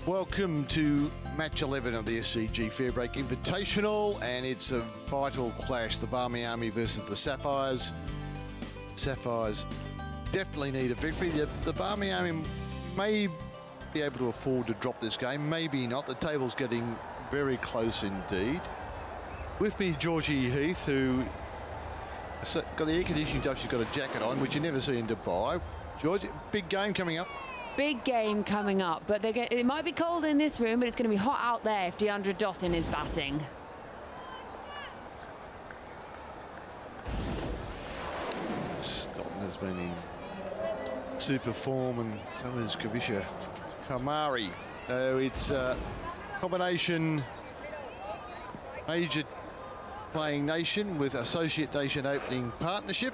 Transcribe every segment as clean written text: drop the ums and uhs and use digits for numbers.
Welcome to match 11 of the SCG Fairbreak Invitational, and it's a vital clash, the Barmy Army versus the Sapphires. Sapphires definitely need a victory. The Barmy Army may be able to afford to drop this game, maybe not. The table's getting very close indeed. With me, Georgie Heath, who got the air conditioning stuff. She's got a jacket on, which you never see in Dubai. George, big game coming up. Big game coming up, but it might be cold in this room, but it's going to be hot out there if DeAndre Dottin is batting. Dottin has been in super form, and so is Kavisha Kamari. It's a combination major playing nation with associate nation opening partnership.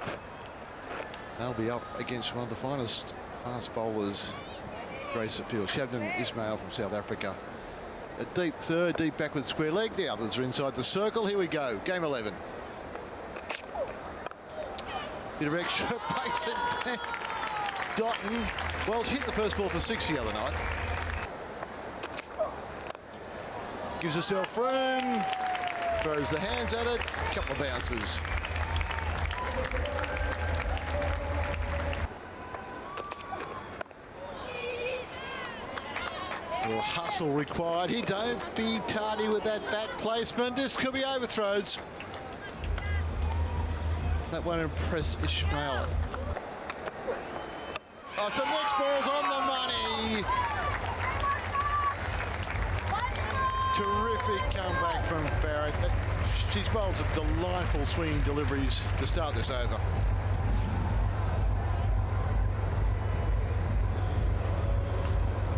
They'll be up against one of the finest fast bowlers, Grace at field. Shabnam Ismail from South Africa. A deep third, deep backward square leg. The others are inside the circle. Here we go. Game 11. Bit of extra pace at Dottin. Well, she hit the first ball for 6 the other night. Gives herself room. Throws the hands at it. A couple of bounces. Little hustle required here. Don't be tardy with that bat placement. This could be overthrows. That won't impress Ishmael. Oh, so next ball's on the money. Terrific comeback from Farrell. She's bowled some delightful swinging deliveries to start this over.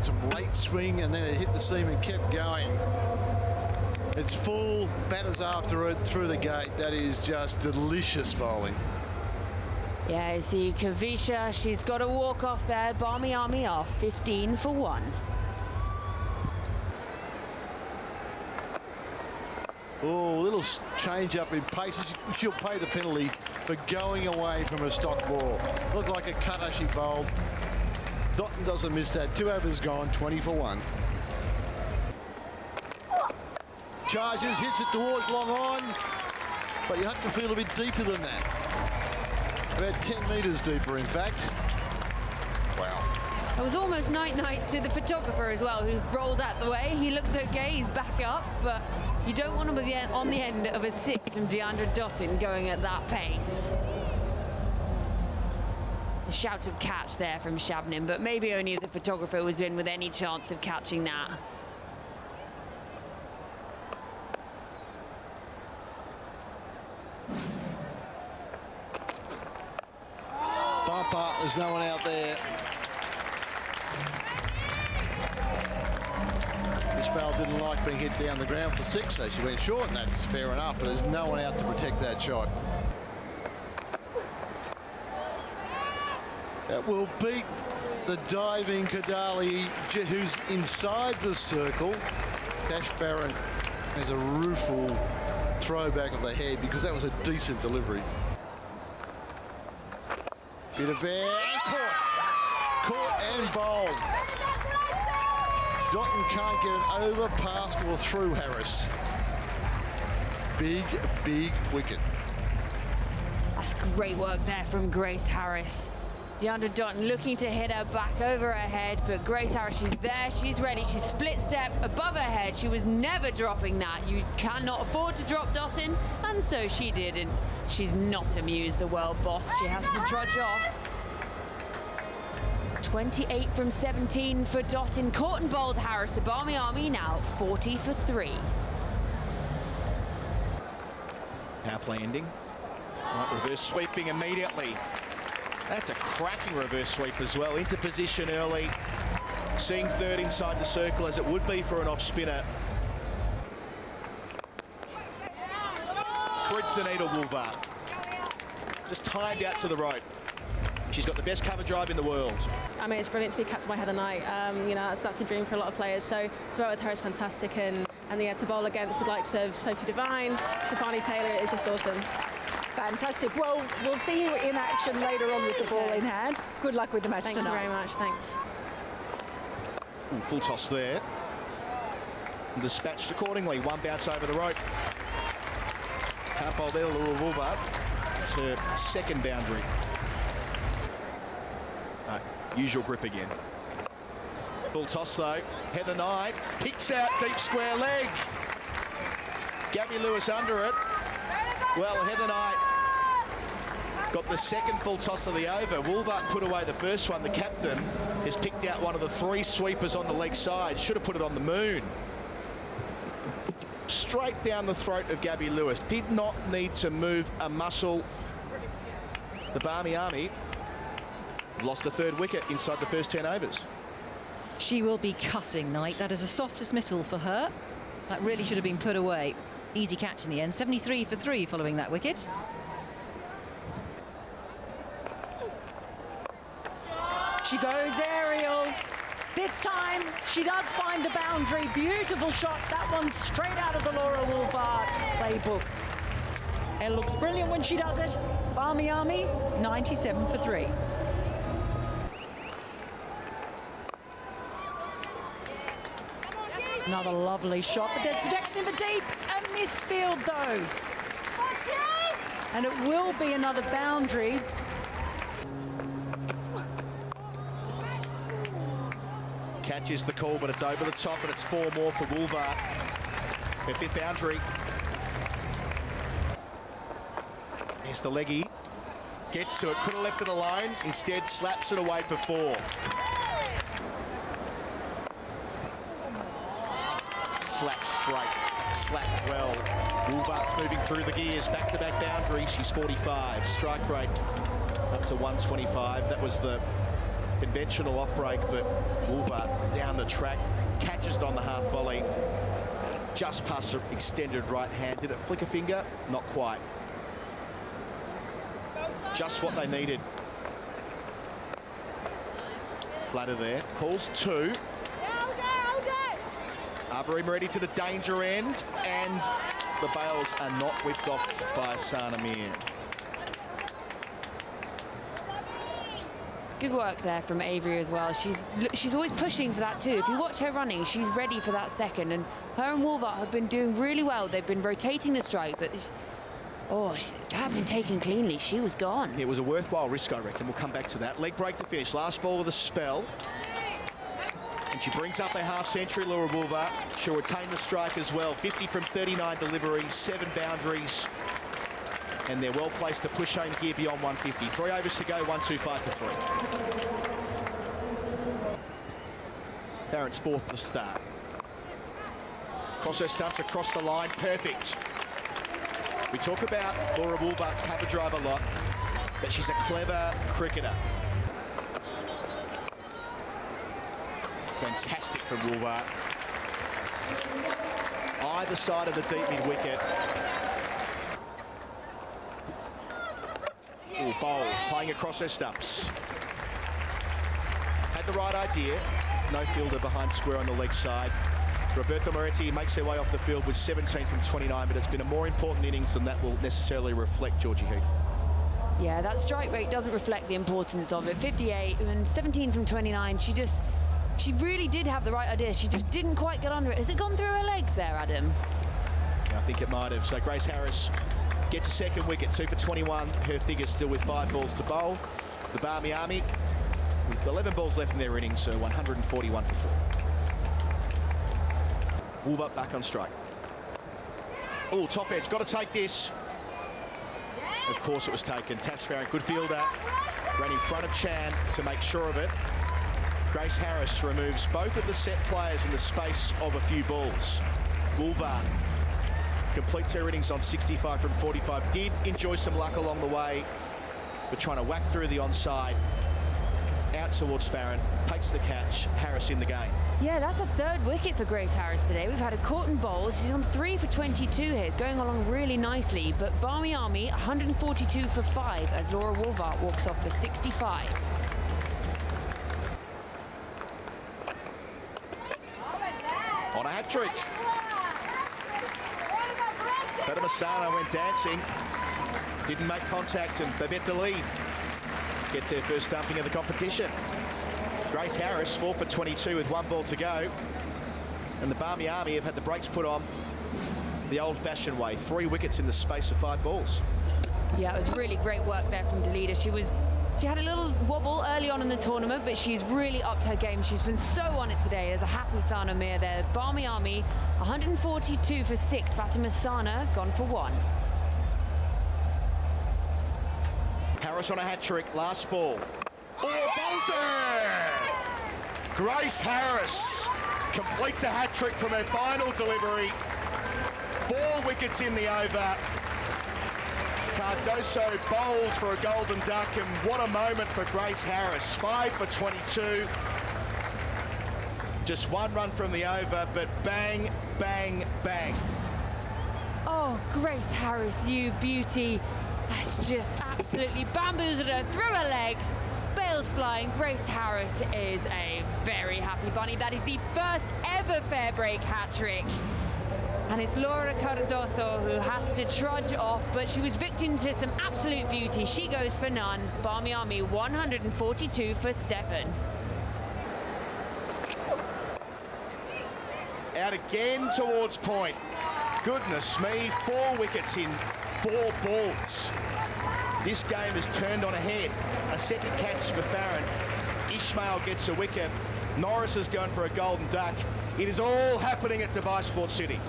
Some late swing, and then it hit the seam and kept going. It's full, batters after it, through the gate. That is just delicious bowling. Yeah, I see Kavisha, she's got a walk off there. Barmy Army off, 15 for 1. Oh, little change up in pace. She'll pay the penalty for going away from a stock ball. Looked like a cutter she bowled. Dottin doesn't miss that. 2 overs gone, 20 for 1. Charges, hits it towards long on, but you have to feel a bit deeper than that. About 10 metres deeper, in fact. Wow. It was almost night-night to the photographer as well, who rolled out the way. He looks okay, he's back up, but you don't want to be on the end of a 6 from DeAndre Dottin going at that pace. A shout of catch there from Shabnam, but maybe only if the photographer was in with any chance of catching that. Bumper, there's no one out there. Ismail didn't like being hit down the ground for 6, so she went short, and that's fair enough, but there's no one out to protect that shot. That will beat the diving Kadali, who's inside the circle. Cash Barron has a rueful throwback of the head because that was a decent delivery. Bit of air, caught and bowled. Dottin can't get it over, past or through Harris. Big wicket. That's great work there from Grace Harris. DeAndre Dottin looking to hit her back over her head, but Grace Harris, she's there, she's ready, she's split step above her head. She was never dropping that. You cannot afford to drop Dottin, and so she did, and she's not amused, the world boss. She has to trudge off. 28 from 17 for Dottin. Caught and bowled Harris. The Barmy Army now 40 for 3. Power play ending. Right, reverse sweeping immediately. That's a cracking reverse sweep as well. Into position early. Seeing third inside the circle as it would be for an off spinner. Threads the needle, Wolver. Just timed out to the rope. She's got the best cover drive in the world. I mean, it's brilliant to be captain by Heather Knight. You know, that's a dream for a lot of players. So to work with her is fantastic, and yeah, to bowl against the likes of Sophie Devine, Stefani Taylor is just awesome. Fantastic. Well, we'll see you in action later on with the ball in hand. Good luck with the match tonight. Thank you very much. Thanks. Ooh, full toss there. And dispatched accordingly. One bounce over the rope. Half ball there, Laura Woolbart. It's her second boundary. Usual grip again. Full toss though. Heather Knight picks out deep square leg. Gabby Lewis under it. Well, Heather Knight got the second full toss of the over. Woolbart put away the first one. The captain has picked out one of the three sweepers on the leg side. Should have put it on the moon. Straight down the throat of Gabby Lewis. Did not need to move a muscle. The Barmy Army lost a third wicket inside the first 10 overs. She will be cussing Knight. That is a soft dismissal for her. That really should have been put away. Easy catch in the end. 73 for 3 following that wicket. She goes aerial. This time she does find the boundary. Beautiful shot. That one straight out of the Laura Woolbart playbook. It looks brilliant when she does it. Barmy Army, 97 for 3. Another lovely shot, but there's protection in the deep. A misfield though. And it will be another boundary. Catches the call, but it's over the top, and it's 4 more for Woolbart. Her 5th boundary. There's the leggy. Gets to it, could have left it alone. Instead, slaps it away for 4. Slap straight, slap well. Woolbart's moving through the gears, back-to-back boundaries. She's 45. Strike rate up to 125. That was the conventional off break, but Woolbart down the track, catches it on the half volley, just past her extended right hand. Did it flick a finger? Not quite. Just what they needed. Flutter there, pulls 2. Arboretum ready to the danger end, and the bails are not whipped off by Sana Mir. Good work there from Avery as well. She's always pushing for that too. If you watch her running, she's ready for that second. And her and Woolbart have been doing really well. They've been rotating the strike, but that had been taken cleanly. She was gone. It was a worthwhile risk, I reckon. We'll come back to that. Leg break to finish. Last ball with a spell. And she brings up a half-century, Laura Woolbart. She'll retain the strike as well. 50 from 39 deliveries, 7 boundaries. And they're well placed to push home gear beyond 150. 3 overs to go, 125 for 3. Barrett's 4th to start. Cross her stumps across the line, perfect. We talk about Laura Woolbart's cover drive a lot, but she's a clever cricketer. Fantastic from Woolbart. Either side of the deep mid-wicket. Bowles playing across her stumps. Had the right idea. No fielder behind square on the leg side. Roberta Moretti makes her way off the field with 17 from 29, but it's been a more important innings than that will necessarily reflect Georgie Heath. Yeah, that strike rate doesn't reflect the importance of it. 58 and 17 from 29. She really did have the right idea. She just didn't quite get under it. Has it gone through her legs there, Adam? I think it might have. So Grace Harris gets a second wicket, 2 for 21. Her figure still with 5 balls to bowl. The Barmy Army, with 11 balls left in their innings, so 141 for 4. Woolbart back on strike. Oh, top edge, got to take this. Of course it was taken. Tash Farron, good fielder, ran in front of Chan to make sure of it. Grace Harris removes both of the set players in the space of a few balls. Woolbart completes her innings on 65 from 45. Did enjoy some luck along the way, but trying to whack through the onside. Out towards Farron, takes the catch. Harris in the game. Yeah, that's a 3rd wicket for Grace Harris today. We've had a caught and bowled. She's on 3 for 22 here. It's going along really nicely. But Barmy Army, 142 for 5 as Laura Woolbart walks off for 65. On a hat-trick. Masana went dancing. Didn't make contact, and Babette Lead gets her first stumping of the competition. Grace Harris, 4 for 22 with 1 ball to go. And the Barmy Army have had the brakes put on the old-fashioned way. 3 wickets in the space of 5 balls. Yeah, it was really great work there from Delita. She had a little wobble early on in the tournament, but she's really upped her game. She's been so on it today. There's a happy Sana Mir there. Barmy Army, 142 for 6. Fatima Sana gone for 1. Harris on a hat-trick, last ball. Oh, buzzer! Grace Harris completes a hat-trick from her final delivery. 4 wickets in the over. Cardoso bowled for a golden duck, and what a moment for Grace Harris. 5 for 22. Just 1 run from the over, but bang, bang, bang. Oh, Grace Harris, you beauty. That's just absolutely bamboozled her through her legs. Bailed flying. Grace Harris is a very happy bunny. That is the first ever fair break hat-trick. And it's Laura Cardoso who has to trudge off, but she was victim to some absolute beauty. She goes for none. Barmy Army 142 for 7. Out again towards point. Goodness me, 4 wickets in 4 balls. This game has turned on a head. A second catch for Farron. Ishmael gets a wicket. Norris has gone for a golden duck. It is all happening at Dubai Sports City.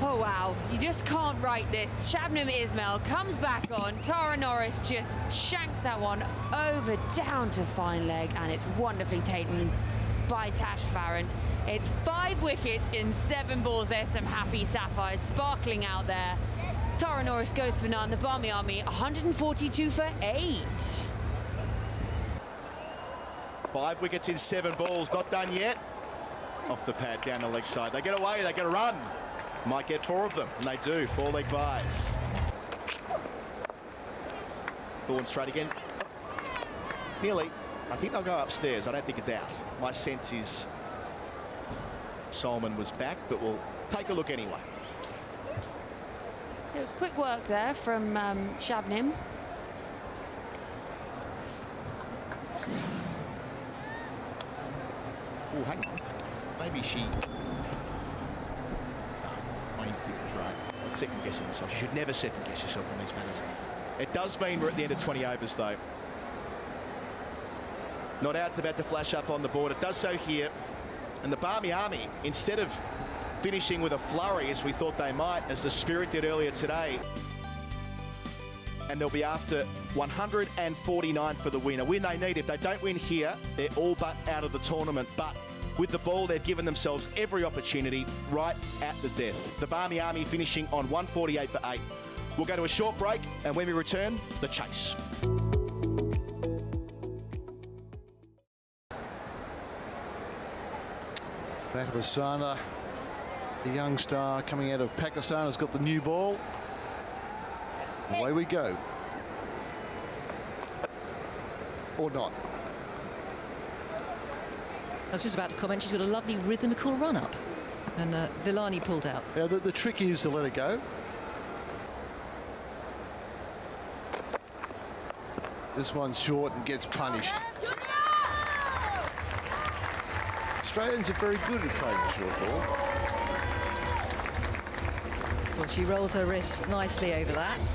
Oh wow, you just can't write this. Shabnam Ismail comes back on. Tara Norris just shanked that one over down to fine leg, and it's wonderfully taken by Tash Farrant. It's 5 wickets in 7 balls. There's some happy Sapphires sparkling out there. Tara Norris goes for none. The Barmy Army 142 for 8. 5 wickets in 7 balls, not done yet. Off the pad, down the leg side. They get away, they get a run. Might get 4 of them, and they do. 4 leg byes. Ball straight again. Nearly. I think they'll go upstairs. I don't think it's out. My sense is Solomon was back, but we'll take a look anyway. It was quick work there from Shabnam. Oh, hang on. Maybe she... My instinct was right. I was second-guessing myself. You should never second-guess yourself on these matters. It does mean we're at the end of 20 overs, though. Not out's about to flash up on the board. It does so here. And the Barmy Army, instead of finishing with a flurry, as we thought they might, as the Spirit did earlier today, and they'll be after 149 for the win. A win they need. If they don't win here, they're all but out of the tournament. But with the ball, they've given themselves every opportunity right at the death. The Barmy Army finishing on 148 for 8. We'll go to a short break, and when we return, the chase. Fatima Sana, the young star coming out of Pakistan, has got the new ball. Away we go. Or not. I was just about to comment, she's got a lovely rhythmical run-up. And Villani pulled out. Yeah, the trick is to let it go. This one's short and gets punished. Australians are very good at playing the short ball. Well, she rolls her wrists nicely over that,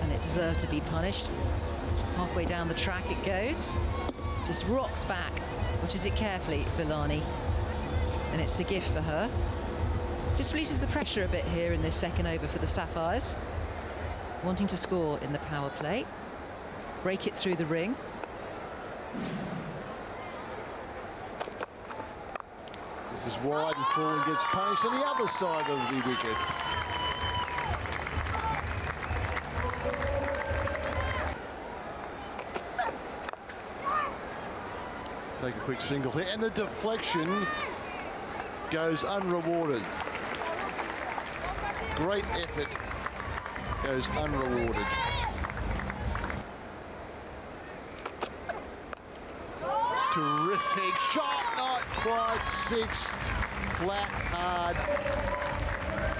and it deserved to be punished. Halfway down the track it goes. Just rocks back, watches it carefully, Villani. And it's a gift for her. Just releases the pressure a bit here in this second over for the Sapphires. Wanting to score in the power play. Break it through the ring. This is wide and full and gets punished on the other side of the wicket. Take a quick single here, and the deflection goes unrewarded. Great effort goes unrewarded. Terrific shot, not quite 6, flat, hard.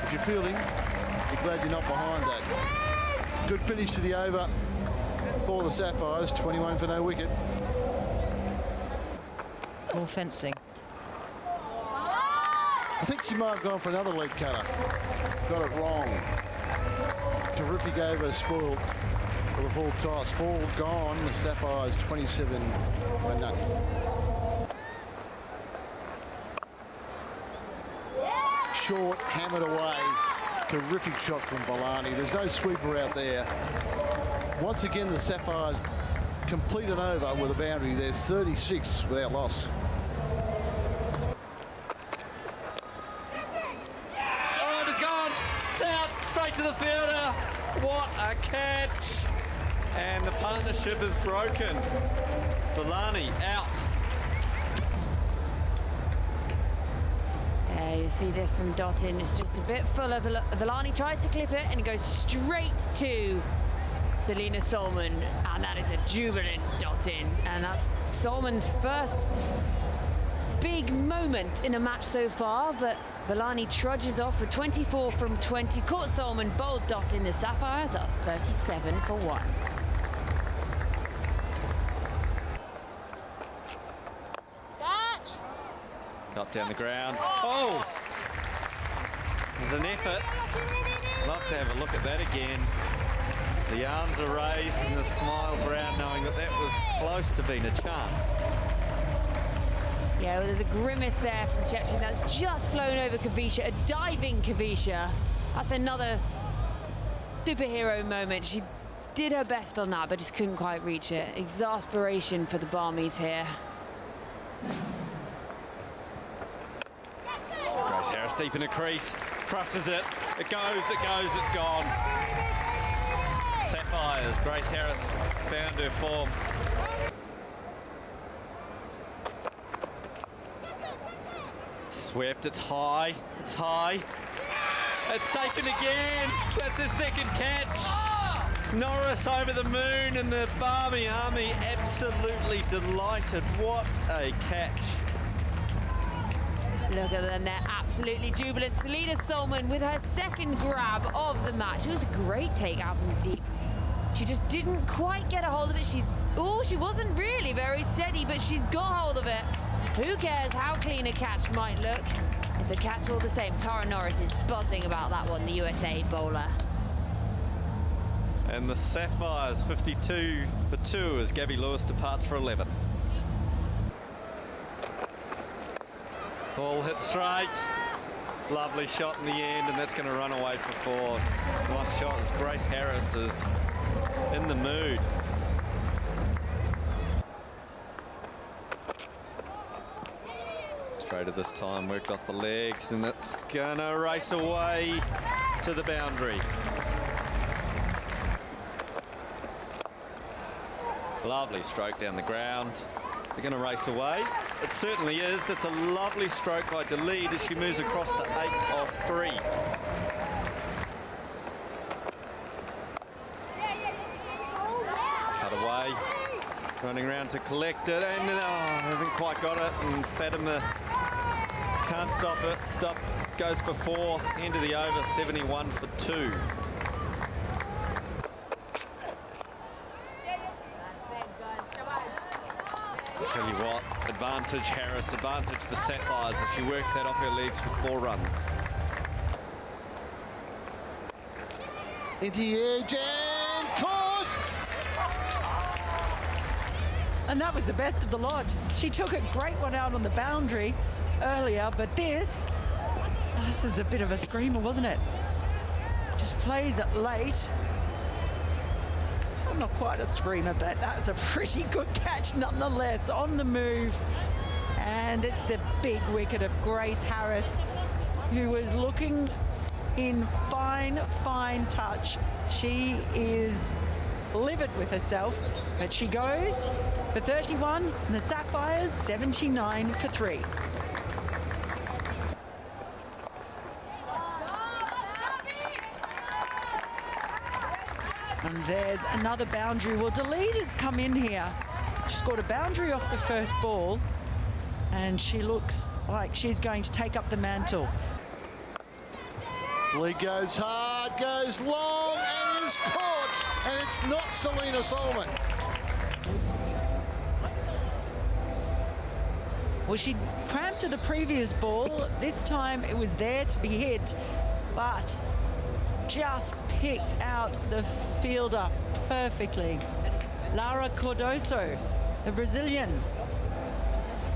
If you're fielding, you're glad you're not behind that. Good finish to the over for the Sapphires, 21 for no wicket. More fencing. I think she might have gone for another leg cutter. Got it wrong. Terrific over, spoiled for the full toss. 4 gone. The Sapphires 27 by nothing. Short, hammered away. Terrific shot from Barmy. There's no sweeper out there. Once again, the Sapphires complete an over with a boundary. There's 36 without loss. Oh, it's gone. It's out. Straight to the fielder. What a catch. And the partnership is broken. Barmy out. You see this from Dottin. It's just a bit fuller. Barmy tries to clip it and it goes straight to Selena Solman, and that is a jubilant Dottin, and that's Solman's first big moment in a match so far, but Barmy trudges off for 24 from 20. Caught Solman, bowled Dottin. The Sapphires are 37 for 1. Got down the ground. Oh! There's an effort. Love to have a look at that again. The arms are raised and the smiles around, knowing that that was close to being a chance. Yeah, well, there's a grimace there from Chetri. That's just flown over Kavisha, a diving Kavisha. That's another superhero moment. She did her best on that, but just couldn't quite reach it. Exasperation for the Barmys here. Grace Harris deep in the crease, crushes it. It goes, it's gone. Sapphires, Grace Harris found her form. Swept, it's high. It's taken again. That's his second catch. Norris over the moon, and the Barmy army absolutely delighted. What a catch. Look at them, they're absolutely jubilant. Selena Solman with her second grab of the match. It was a great take out from deep. She just didn't quite get a hold of it. She wasn't really very steady, but she's got hold of it. Who cares how clean a catch might look? It's a catch all the same. Tara Norris is buzzing about that one, the USA bowler. And the Sapphires 52 for 2 as Gabby Lewis departs for 11. Ball hit straight. Lovely shot in the end, and that's going to run away for 4. Nice shot as Grace Harris is in the mood. Straight at this time, worked off the legs, and it's going to race away to the boundary. Lovely stroke down the ground. They're going to race away. It certainly is. That's a lovely stroke by Delede as she moves across to 8 of 3. Cut away. Running around to collect it, and hasn't quite got it. And Fatima can't stop it. Stop goes for 4. End of the over, 71 for 2. Tell you what, advantage Harris, advantage the Sapphires as she works that off her legs for 4 runs. Into the edge and caught! And that was the best of the lot. She took a great one out on the boundary earlier, but this was a bit of a screamer, wasn't it? Just plays it late. Not quite a screamer, but that was a pretty good catch nonetheless. On the move, and it's the big wicket of Grace Harris, who was looking in fine touch. She is livid with herself, but she goes for 31, and the Sapphires 79 for 3. And there's another boundary. Well, Delede has come in here. She scored a boundary off the first ball, and she looks like she's going to take up the mantle. Delede goes hard, goes long, and is caught. And it's not Selena Solman. Well, she cramped to the previous ball. This time it was there to be hit, but just picked out the fielder perfectly. Lara Cardoso, the Brazilian.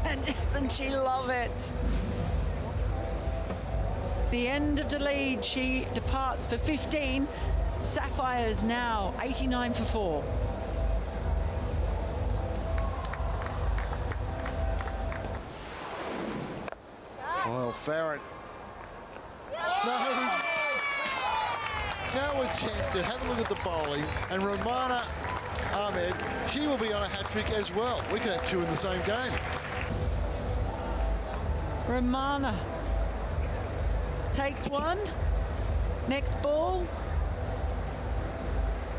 And doesn't she love it? The end of the lead, she departs for 15. Sapphires now 89 for 4. Well, Farron. No attempt to have a look at the bowling. And Romana Ahmed, she will be on a hat-trick as well. We could have two in the same game. Romana takes one. Next ball.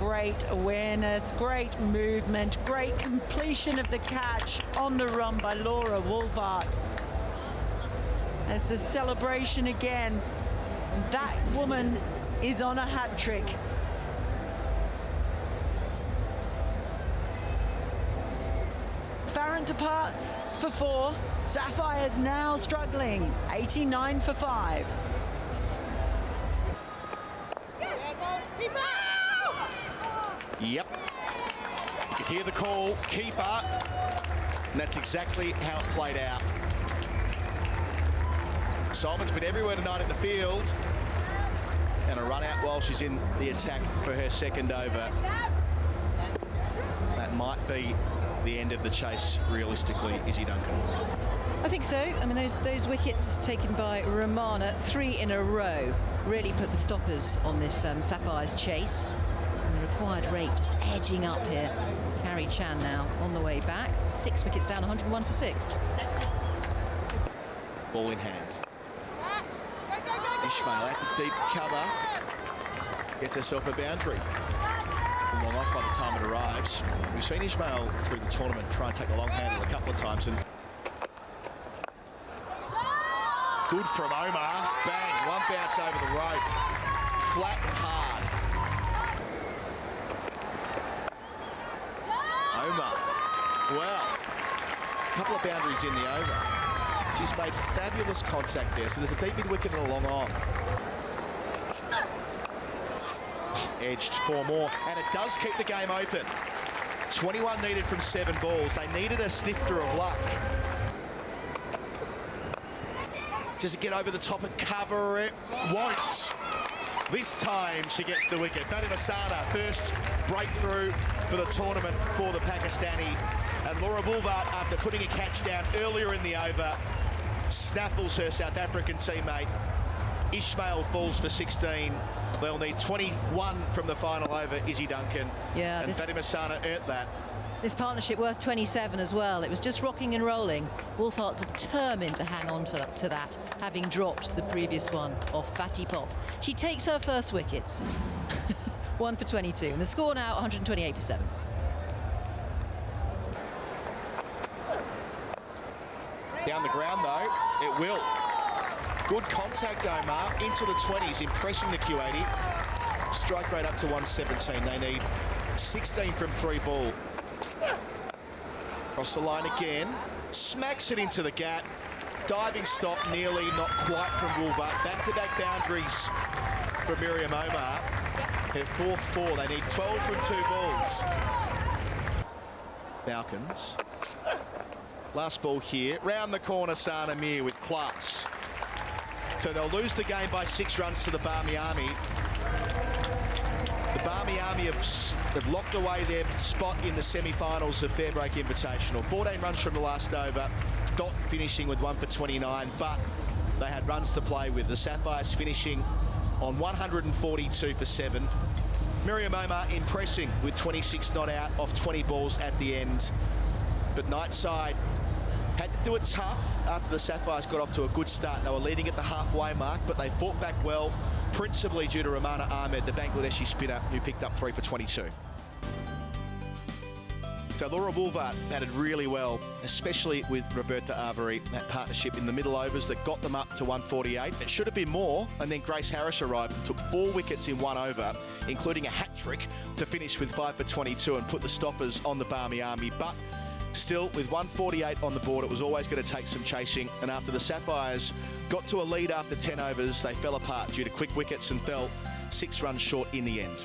Great awareness, great movement, great completion of the catch on the run by Laura Woolfart. It's a celebration again. That woman is on a hat trick. Farron departs for 4. Sapphires now struggling, 89 for 5. Yep. You can hear the call, keeper. And that's exactly how it played out. Solomon's been everywhere tonight in the field. And a run out while she's in the attack for her second over. That might be the end of the chase, realistically, Izzy Duncan. I think so. I mean, those wickets taken by Romana, 3 in a row, really put the stoppers on this Sapphires chase. And the required rate just edging up here. Carrie Chan now on the way back. 6 wickets down, 101 for 6. Ball in hand. Ishmael out to deep cover. Gets herself a boundary. Long off by the time it arrives. We've seen Ishmael through the tournament try and take the long handle a couple of times. And good from Omar. Bang. One bounce over the rope. Flat and hard. Omar. Well, a couple of boundaries in the over. She's made fabulous contact there. So there's a deep mid wicket and a long on. Edged 4 more. And it does keep the game open. 21 needed from 7 balls. They needed a snifter of luck. Does it get over the top and cover it? Won't. This time she gets the wicket. Barmy first breakthrough for the tournament for the Pakistani. And Laura Woolfart, after putting a catch down earlier in the over, snaffles her South African teammate. Ishmael falls for 16. They'll need 21 from the final over, Izzy Duncan. Yeah, and Barmy earned that. This partnership worth 27 as well. It was just rocking and rolling. Woolfart determined to hang on to that, having dropped the previous one off Fatty Pop. She takes her first wickets. 1 for 22. And the score now 128 for 7. Down the ground, though, it will. Good contact, Omar, into the 20s, impressing the Q80. Strike rate up to 117. They need 16 from 3 ball. Cross the line again. Smacks it into the gap. Diving stop, nearly, not quite from Woolfart. Back-to-back boundaries for Miriam Omar. Her 4th 4. They need 12 from 2 balls. Falcons. Last ball here. Round the corner, Sana Mir with class. So they'll lose the game by 6 runs to the Barmy Army. The Barmy Army have locked away their spot in the semi-finals of Fairbreak Invitational. 14 runs from the last over. Dot finishing with 1 for 29, but they had runs to play with. The Sapphires finishing on 142 for 7. Miriam Omar impressing with 26 not out off 20 balls at the end. But Nightside had to do it tough after the Sapphires got off to a good start. They were leading at the halfway mark, but they fought back well, principally due to Romana Ahmed, the Bangladeshi spinner, who picked up 3 for 22. So Laura Woolfart batted really well, especially with Roberta Avery, that partnership in the middle overs that got them up to 148. It should have been more, and then Grace Harris arrived and took 4 wickets in 1 over, including a hat-trick to finish with 5 for 22 and put the stoppers on the Barmy Army. But Still, with 148 on the board, it was always going to take some chasing, and after the Sapphires got to a lead after 10 overs, they fell apart due to quick wickets and fell 6 runs short in the end.